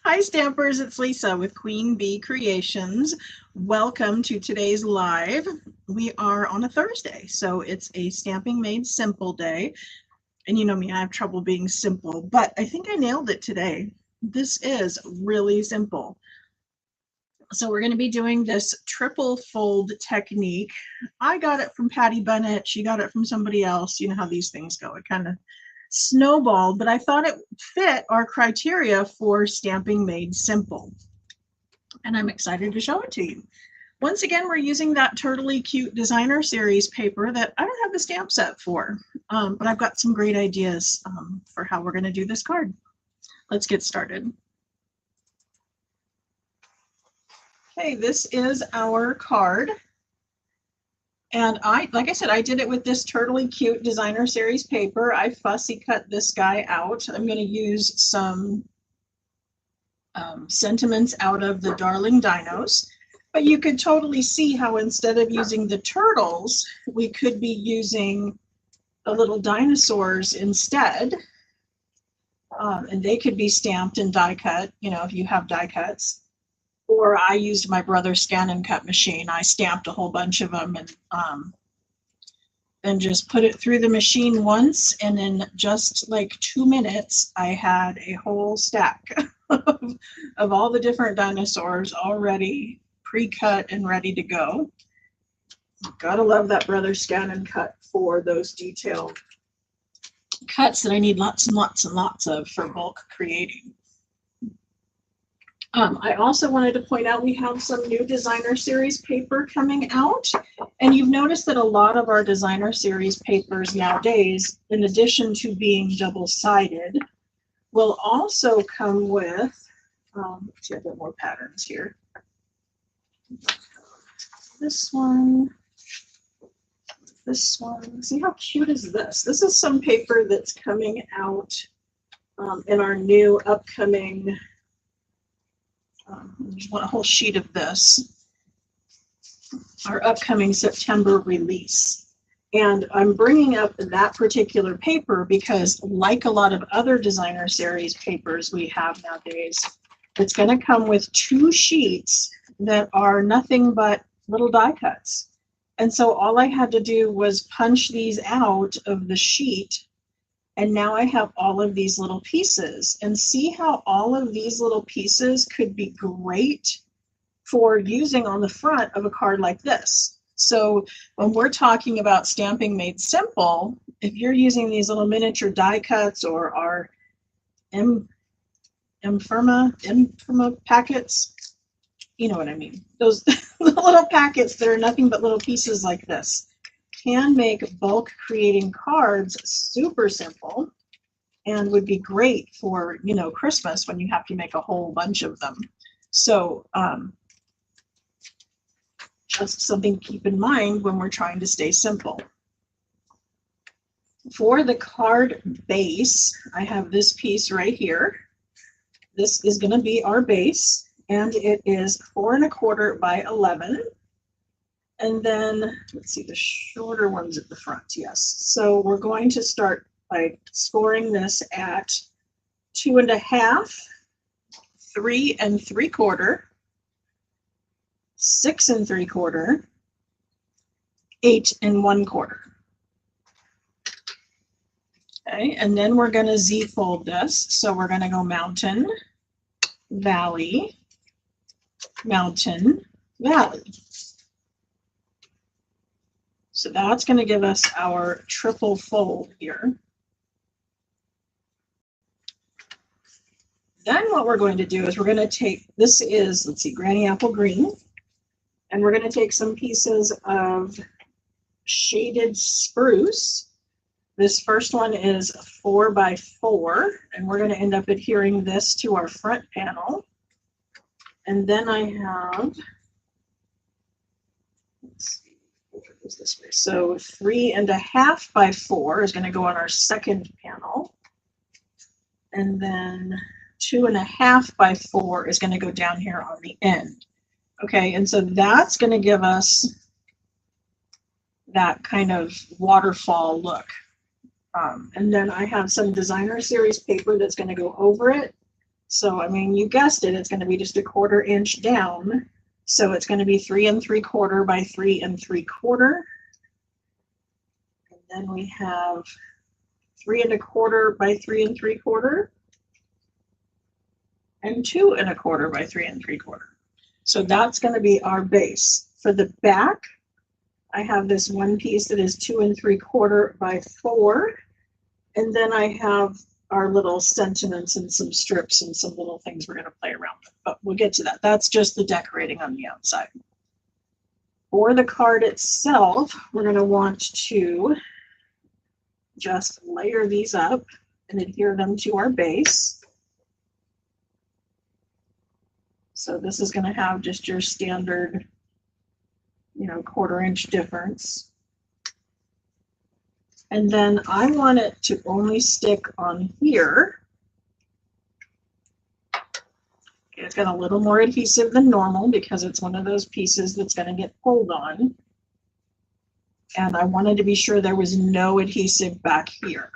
Hi Stampers, it's Lisa with Queen Bee Creations. Welcome to today's live. We are on a Thursday, so it's a Stamping Made Simple day. And you know me, I have trouble being simple, but I think I nailed it today. This is really simple. So we're going to be doing this triple fold technique. I got it from Patty Bennett. She got it from somebody else. You know how these things go. It kind of snowballed, but I thought it fit our criteria for Stamping Made Simple. And I'm excited to show it to you. Once again, we're using that Turtly Cute Designer Series paper that I don't have the stamp set for, but I've got some great ideas for how we're going to do this card. Let's get started. Okay, this is our card. And like I said, I did it with this Turtly Cute Designer Series paper. I fussy cut this guy out. I'm going to use some sentiments out of the Darling Dinos. But you could totally see how instead of using the turtles, we could be using the little dinosaurs instead. And they could be stamped and die cut, you know, if you have die cuts. Or I used my brother's scan and cut machine. I stamped a whole bunch of them and just put it through the machine once. And in just like 2 minutes, I had a whole stack of all the different dinosaurs already pre-cut and ready to go. Gotta love that brother scan and cut for those detailed cuts that I need lots and lots and lots of for bulk creating. I also wanted to point out we have some new Designer Series paper coming out, and you've noticed that a lot of our Designer Series papers nowadays, in addition to being double-sided, will also come with, let's see, I've got more patterns here. This one, see how cute is this? This is some paper that's coming out in our new upcoming, there's a whole sheet of this, our upcoming September release. And I'm bringing up that particular paper because, like a lot of other Designer Series papers we have nowadays, it's going to come with 2 sheets that are nothing but little die cuts. And so all I had to do was punch these out of the sheet. And now I have all of these little pieces, and see how all of these little pieces could be great for using on the front of a card like this. So when we're talking about Stamping Made Simple, if you're using these little miniature die cuts or our Infirma packets, you know what I mean. Those little packets that are nothing but little pieces like this can make bulk creating cards super simple and would be great for, you know, Christmas when you have to make a whole bunch of them. So just something to keep in mind when we're trying to stay simple. For the card base, I have this piece right here. This is going to be our base, and it is 4 1/4 by 11. And then, let's see, the shorter ones at the front, yes. So we're going to start by scoring this at 2 1/2, 3 3/4, 6 3/4, 8 1/4. Okay, and then we're going to Z fold this. So we're going to go mountain, valley, mountain, valley. So that's going to give us our triple fold here. Then what we're going to do is we're going to take, this is, let's see, Granny Apple Green, and we're going to take some pieces of shaded spruce. This first one is 4 by 4, and we're going to end up adhering this to our front panel. And then I have, let's see, it goes this way. So 3 1/2 by 4 is going to go on our second panel. And then 2 1/2 by 4 is going to go down here on the end. Okay, and so that's going to give us that kind of waterfall look. And then I have some Designer Series paper that's going to go over it. So, I mean, you guessed it, it's going to be just a 1/4 inch down. So it's going to be 3 3/4 by 3 3/4. And then we have 3 1/4 by 3 3/4. And 2 1/4 by 3 3/4. So that's going to be our base. For the back, I have this one piece that is 2 3/4 by 4. And then I have our little sentiments and some strips and some little things we're going to play around with, but we'll get to that. That's just the decorating on the outside. For the card itself, we're going to want to just layer these up and adhere them to our base. So this is going to have just your standard, 1/4 inch difference. And then I want it to only stick on here. Okay, it's got a little more adhesive than normal because it's one of those pieces that's going to get pulled on. And I wanted to be sure there was no adhesive back here.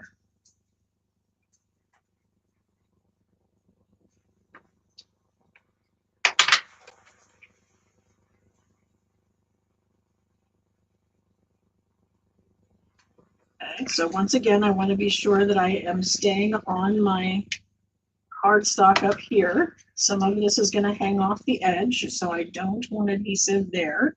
Okay, so once again, I want to be sure that I am staying on my cardstock up here. Some of this is going to hang off the edge, so I don't want adhesive there.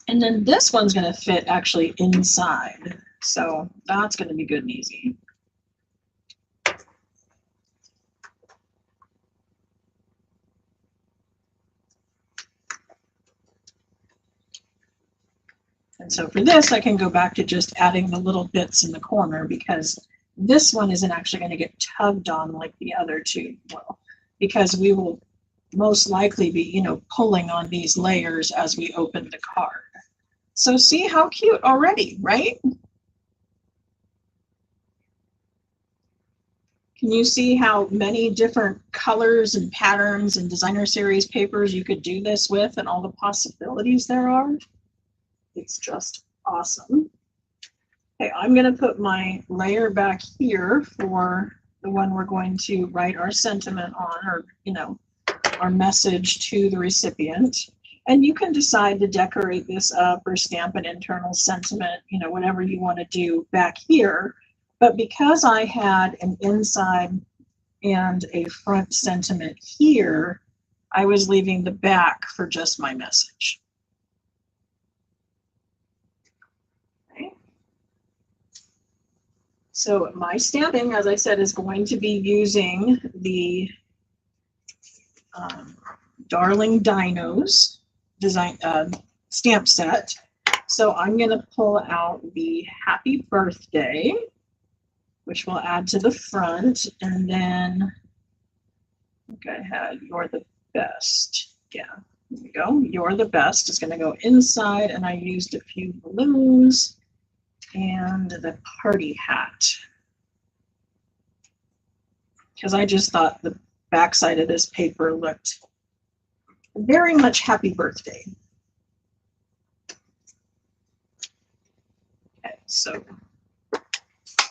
And then this one's going to fit actually inside, so that's going to be good and easy. And so for this, I can go back to just adding the little bits in the corner because this one isn't actually going to get tugged on like the other two will, because we will most likely be, pulling on these layers as we open the card. So see how cute already, right? Can you see how many different colors and patterns and designer series papers you could do this with and all the possibilities there are? It's just awesome. Okay, I'm going to put my layer back here for the one we're going to write our sentiment on, or, our message to the recipient. And you can decide to decorate this up or stamp an internal sentiment, whatever you want to do back here. But because I had an inside and a front sentiment here, I was leaving the back for just my message. So my stamping, as I said, is going to be using the Darling Dinos design stamp set. So I'm going to pull out the Happy Birthday, which we'll add to the front, and then I think I had You're the Best. Yeah, there we go. You're the Best is going to go inside, and I used a few balloons and the party hat, because I just thought the backside of this paper looked very much happy birthday. Okay, so I'm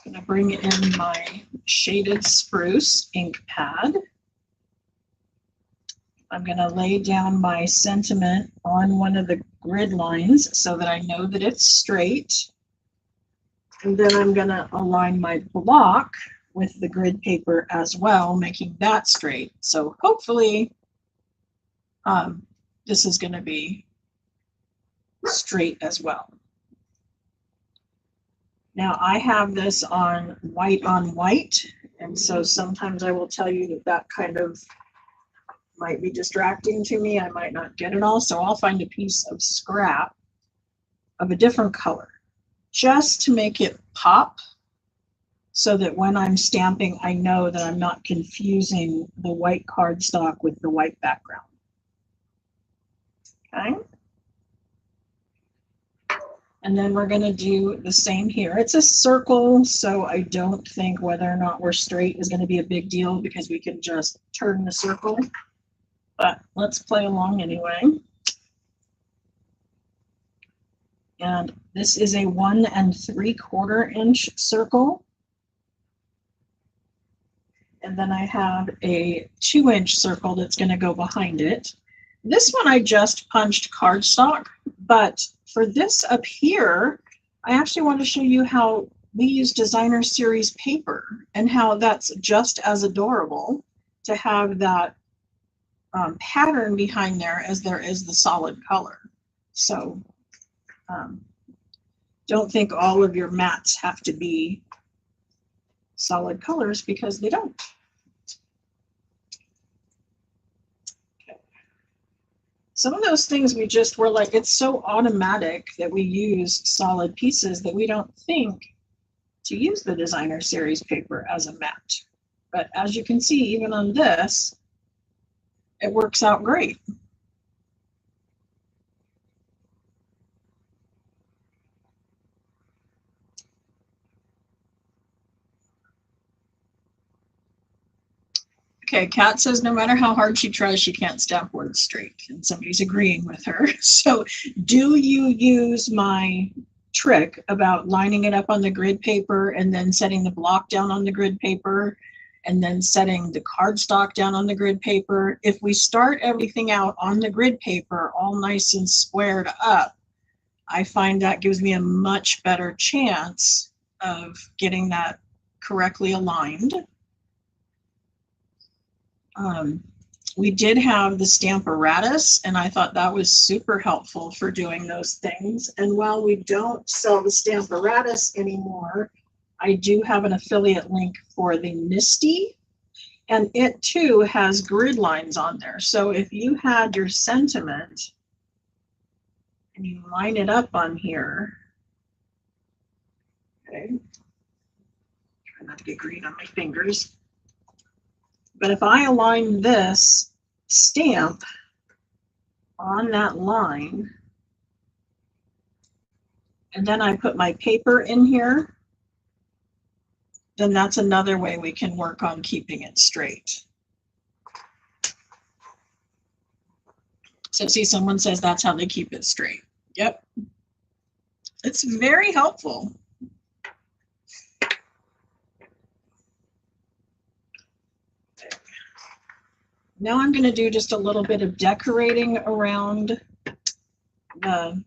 going to bring in my shaded spruce ink pad. I'm going to lay down my sentiment on one of the grid lines so that I know that it's straight. And then I'm going to align my block with the grid paper as well, making that straight. So hopefully this is going to be straight as well. Now I have this on white, and so sometimes I will tell you that that kind of might be distracting to me. I might not get it all, so I'll find a piece of scrap of a different color just to make it pop, so that when I'm stamping, I know that I'm not confusing the white cardstock with the white background. Okay. And then we're going to do the same here. It's a circle, so I don't think whether or not we're straight is going to be a big deal because we can just turn the circle. But let's play along anyway. And this is a 1 3/4 inch circle. And then I have a 2-inch circle that's going to go behind it. This one I just punched cardstock, but for this up here, I actually want to show you how we use designer series paper and how that's just as adorable to have that pattern behind there as there is the solid color. So don't think all of your mats have to be solid colors, because they don't. Okay. Some of those things we just were like, it's so automatic that we use solid pieces that we don't think to use the designer series paper as a mat. But as you can see, even on this, it works out great. Okay, Kat says no matter how hard she tries, she can't stamp words straight, and somebody's agreeing with her. So do you use my trick about lining it up on the grid paper and then setting the block down on the grid paper and then setting the cardstock down on the grid paper? If we start everything out on the grid paper all nice and squared up, I find that gives me a much better chance of getting that correctly aligned. We did have the Stamparatus, and I thought that was super helpful for doing those things. And while we don't sell the Stamparatus anymore, I do have an affiliate link for the Misty, and it too has grid lines on there. So if you had your sentiment and you line it up on here, okay, try not to get green on my fingers. But if I align this stamp on that line, and then I put my paper in here, then that's another way we can work on keeping it straight. So see, someone says that's how they keep it straight. Yep. It's very helpful. Now I'm going to do just a little bit of decorating around the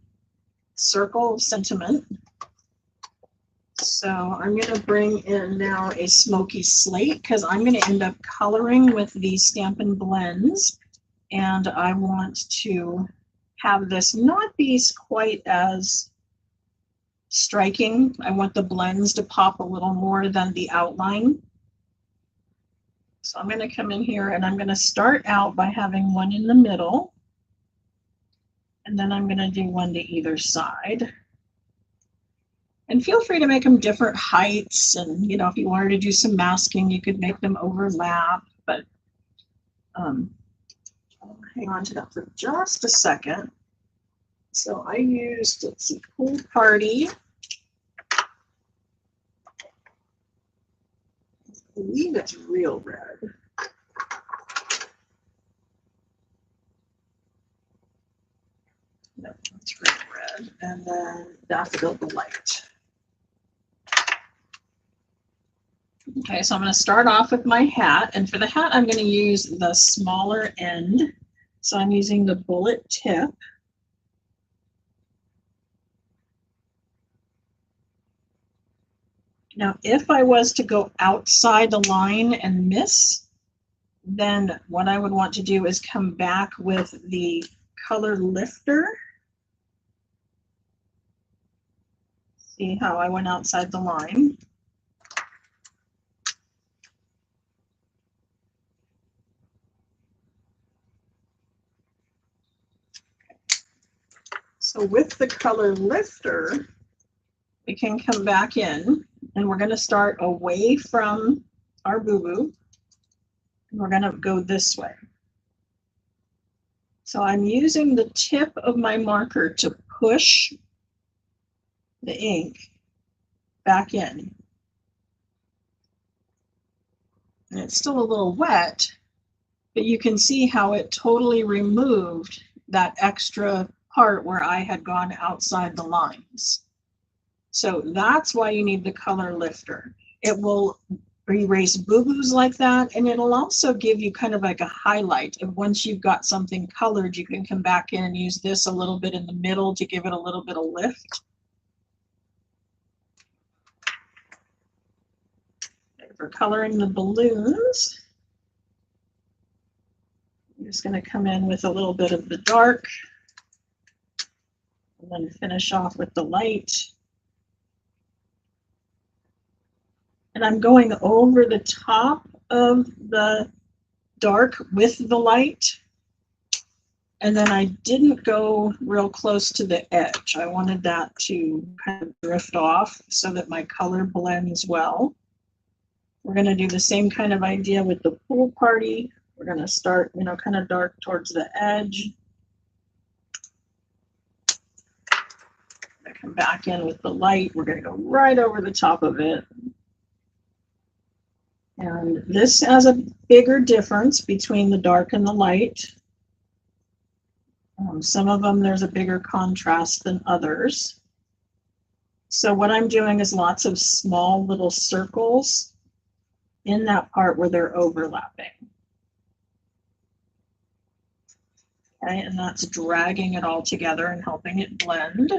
circle of sentiment. So I'm going to bring in now a smoky slate, because I'm going to end up coloring with these Stampin' Blends, and I want to have this not be quite as striking. I want the blends to pop a little more than the outline. So I'm going to come in here and I'm going to start out by having one in the middle, and then I'm going to do one to either side. And feel free to make them different heights, and you know, if you wanted to do some masking, you could make them overlap. But I'll hang on to that for just a second. So I used, let's see, Pool Party. I believe it's Real Red. No, it's Real Red. And then Daffodil Delight. Okay, so I'm going to start off with my hat, and for the hat I'm going to use the smaller end. So I'm using the bullet tip. Now, if I was to go outside the line and miss, then what I would want to do is come back with the color lifter. See how I went outside the line? So with the color lifter, we can come back in, and we're going to start away from our boo-boo. We're going to go this way. So I'm using the tip of my marker to push the ink back in. And it's still a little wet, but you can see how it totally removed that extra part where I had gone outside the lines. So that's why you need the color lifter. It will erase boo-boos like that, and it'll also give you kind of like a highlight. And once you've got something colored, you can come back in and use this a little bit in the middle to give it a little bit of lift. For coloring the balloons, I'm just going to come in with a little bit of the dark and then finish off with the light. And I'm going over the top of the dark with the light. And then I didn't go real close to the edge. I wanted that to kind of drift off so that my color blends well. We're going to do the same kind of idea with the pool party. We're going to start, kind of dark towards the edge. I'm going to come back in with the light. We're going to go right over the top of it. And this has a bigger difference between the dark and the light. Some of them, there's a bigger contrast than others. So what I'm doing is lots of small little circles in that part where they're overlapping. Okay, and that's dragging it all together and helping it blend.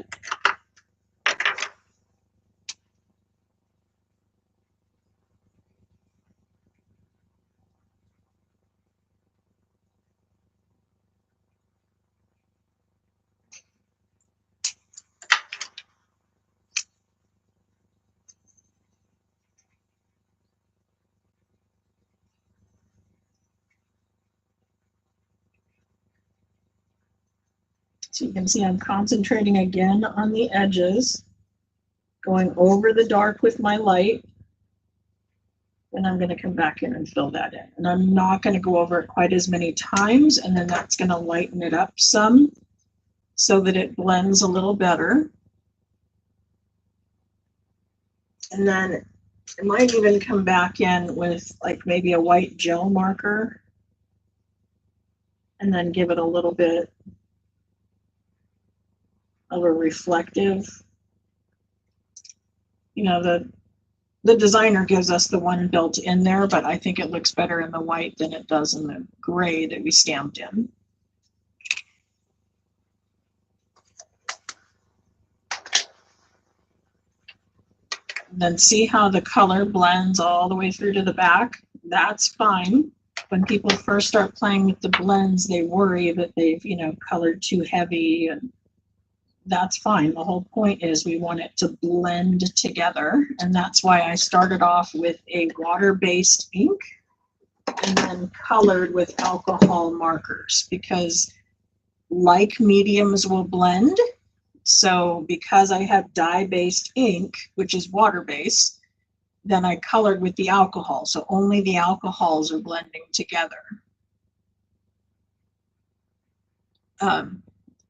So you can see I'm concentrating again on the edges, going over the dark with my light, and I'm going to come back in and fill that in. And I'm not going to go over it quite as many times, and then that's going to lighten it up some so that it blends a little better. And then I might even come back in with like maybe a white gel marker and then give it a little bit of a reflective. The designer gives us the one built in there, but I think it looks better in the white than it does in the gray that we stamped in. And then see how the color blends all the way through to the back? That's fine. When people first start playing with the blends, they worry that they've, colored too heavy, and that's fine. The whole point is we want it to blend together, and that's why I started off with a water-based ink and then colored with alcohol markers, because like mediums will blend. So because I have dye-based ink, which is water-based, then I colored with the alcohol. So only the alcohols are blending together.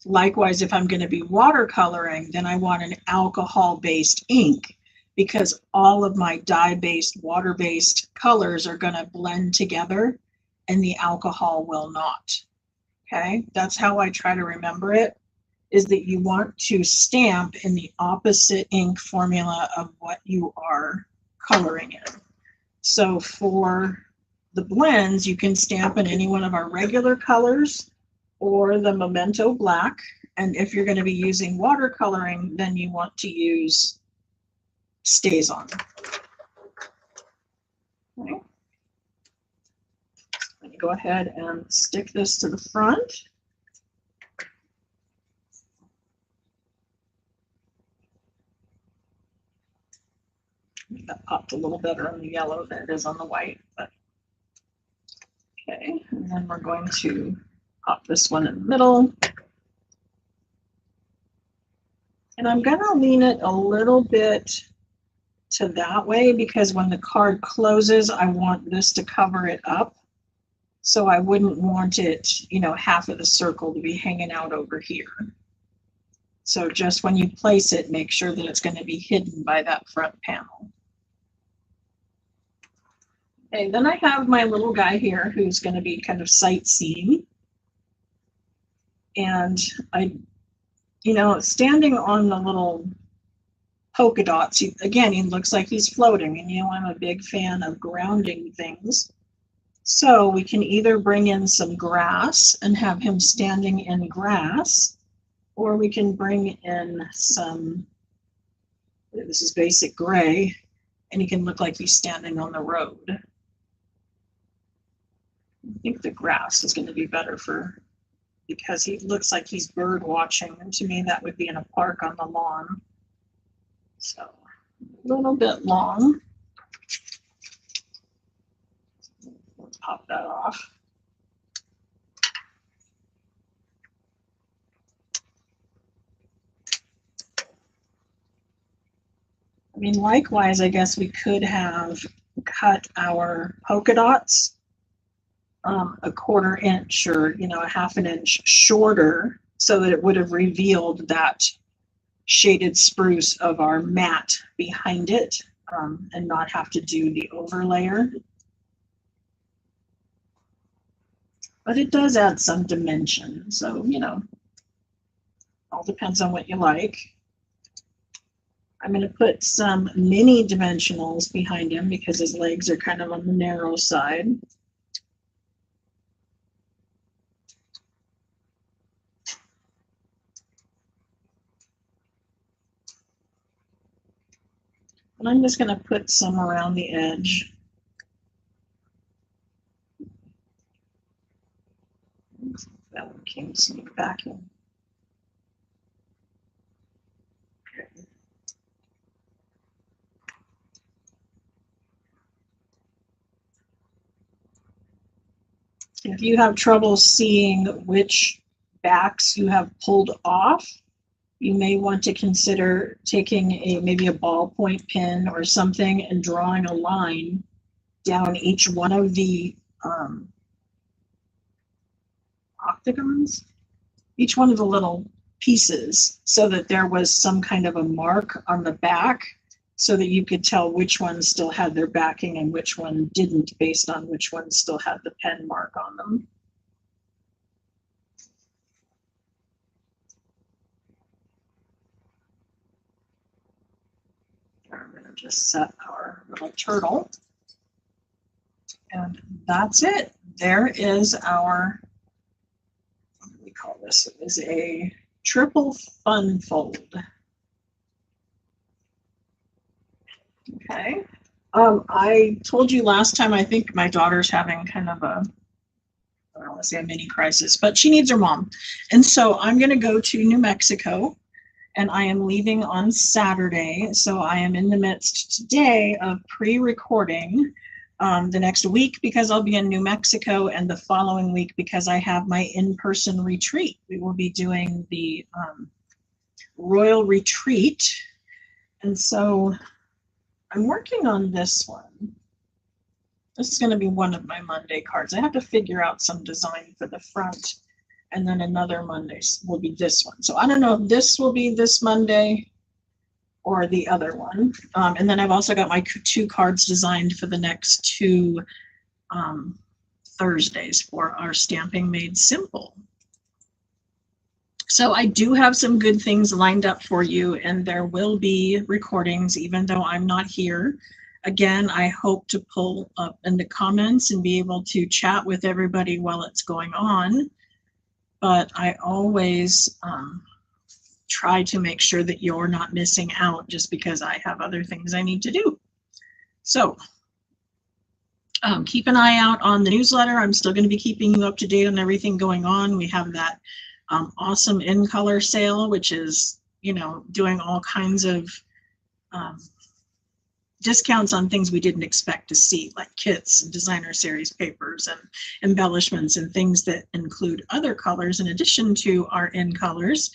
Likewise, if I'm going to be watercoloring, then I want an alcohol-based ink, because all of my dye-based, water-based colors are going to blend together and the alcohol will not. Okay, that's how I try to remember it, is that you want to stamp in the opposite ink formula of what you are coloring in. So for the blends, you can stamp in any one of our regular colors or the Memento Black. And if you're going to be using watercoloring, then you want to use StazOn. Okay. Let me go ahead and stick this to the front. That popped a little better on the yellow than it is on the white, but okay. And then we're going to pop this one in the middle. And I'm going to lean it a little bit to that way, because when the card closes, I want this to cover it up. So I wouldn't want it, half of the circle to be hanging out over here. So just when you place it, make sure that it's going to be hidden by that front panel. Okay, then I have my little guy here who's going to be kind of sightseeing. And I you know, standing on the little polka dots, again, he looks like he's floating, and you know, I'm a big fan of grounding things. So we can either bring in some grass and have him standing in grass, or we can bring in some, this is basic gray, and he can look like he's standing on the road. I think the grass is going to be better because he looks like he's bird watching, and to me that would be in a park on the lawn. So a little bit long. Pop that off. I mean, likewise, I guess we could have cut our polka dots a 1/4 inch or, you know, a 1/2 inch shorter so that it would have revealed that shaded spruce of our mat behind it, and not have to do the overlayer. But it does add some dimension, so, you know, all depends on what you like. I'm going to put some mini dimensionals behind him because his legs are kind of on the narrow side. And I'm just going to put some around the edge. That one came sneak back in. Okay. If you have trouble seeing which backs you have pulled off, you may want to consider taking maybe a ballpoint pen or something and drawing a line down each one of the octagons, each one of the little pieces, so that there was some kind of a mark on the back so that you could tell which ones still had their backing and which one didn't, based on which ones still had the pen mark on them. I'm going to just set our little turtle. And that's it. There is our, what do we call this? It is a triple fun fold. Okay. I told you last time, I think my daughter's having kind of a, I don't want to say a mini crisis, but she needs her mom. And so I'm going to go to New Mexico, and I am leaving on Saturday. So I am in the midst today of pre-recording the next week because I'll be in New Mexico, and the following week because I have my in-person retreat. We will be doing the Royal Retreat. And so I'm working on this one. This is going to be one of my Monday cards. I have to figure out some design for the front, and then another Monday will be this one. So I don't know if this will be this Monday or the other one. And then I've also got my 2 cards designed for the next 2 Thursdays for our Stamping Made Simple. So I do have some good things lined up for you, and there will be recordings even though I'm not here. Again, I hope to pull up in the comments and be able to chat with everybody while it's going on. But I always try to make sure that you're not missing out just because I have other things I need to do. So keep an eye out on the newsletter. I'm still going to be keeping you up to date on everything going on. We have that awesome in color sale, which is, you know, doing all kinds of discounts on things we didn't expect to see, like kits and designer series papers and embellishments and things that include other colors in addition to our in colors.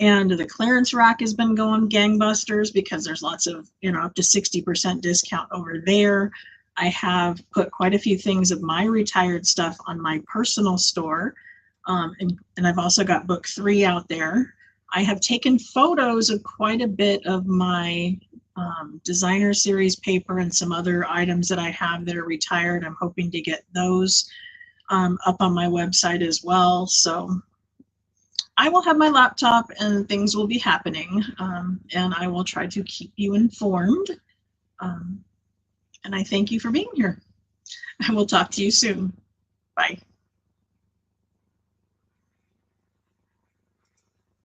And the clearance rack has been going gangbusters because there's lots of, you know, up to 60% discount over there. I have put quite a few things of my retired stuff on my personal store. And I've also got book 3 out there. I have taken photos of quite a bit of my designer series paper and some other items that I have that are retired. I'm hoping to get those up on my website as well. So I will have my laptop and things will be happening, and I will try to keep you informed. Um, and I thank you for being here. I will talk to you soon. Bye.